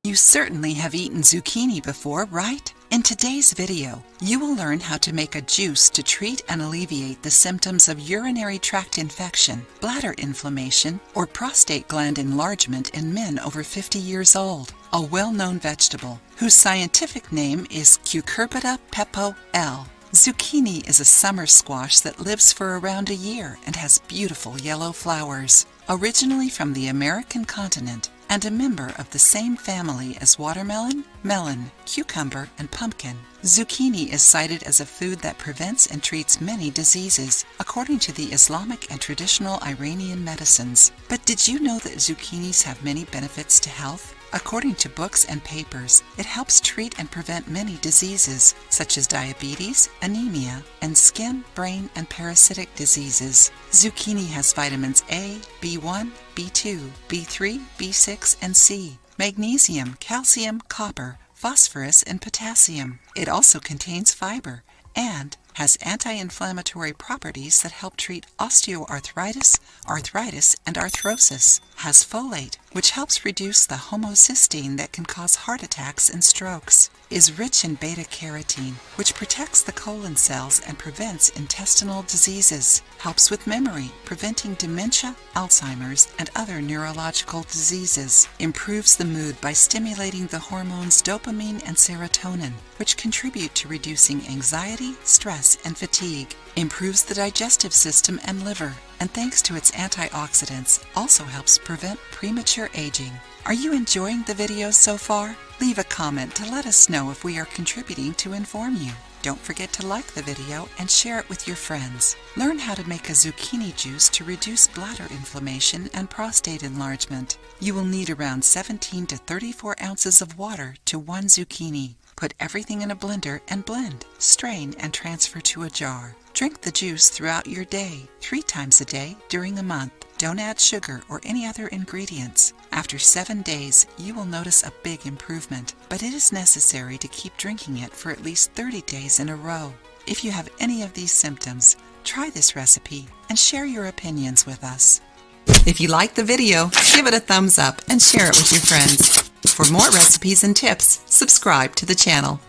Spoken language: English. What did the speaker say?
You certainly have eaten zucchini before, right? In today's video, you will learn how to make a juice to treat and alleviate the symptoms of urinary tract infection, bladder inflammation, or prostate gland enlargement in men over 50 years old. A well-known vegetable, whose scientific name is Cucurbita Pepo L. Zucchini is a summer squash that lives for around a year and has beautiful yellow flowers. Originally from the American continent and a member of the same family as watermelon, melon, cucumber, and pumpkin, zucchini is cited as a food that prevents and treats many diseases, according to the Islamic and traditional Iranian medicines. But did you know that zucchinis have many benefits to health? According to books and papers, it helps treat and prevent many diseases, such as diabetes, anemia, and skin, brain, and parasitic diseases. Zucchini has vitamins A, B1, B2, B3, B6, and C, magnesium, calcium, copper, phosphorus, and potassium. It also contains fiber and has anti-inflammatory properties that help treat osteoarthritis, arthritis, and arthrosis. Has folate, which helps reduce the homocysteine that can cause heart attacks and strokes. Is rich in beta-carotene, which protects the colon cells and prevents intestinal diseases. Helps with memory, preventing dementia, Alzheimer's, and other neurological diseases. Improves the mood by stimulating the hormones dopamine and serotonin, which contribute to reducing anxiety, stress, and fatigue. Improves the digestive system and liver, and thanks to its antioxidants, also helps prevent premature aging. Are you enjoying the video so far? Leave a comment to let us know if we are contributing to inform you. Don't forget to like the video and share it with your friends. Learn how to make a zucchini juice to reduce bladder inflammation and prostate enlargement. You will need around 17 to 34 ounces of water to 1 zucchini. Put everything in a blender and blend. Strain and transfer to a jar. Drink the juice throughout your day, 3 times a day during a month. Don't add sugar or any other ingredients. After 7 days, you will notice a big improvement, but it is necessary to keep drinking it for at least 30 days in a row. If you have any of these symptoms, try this recipe and share your opinions with us. If you like the video, give it a thumbs up and share it with your friends. For more recipes and tips, subscribe to the channel.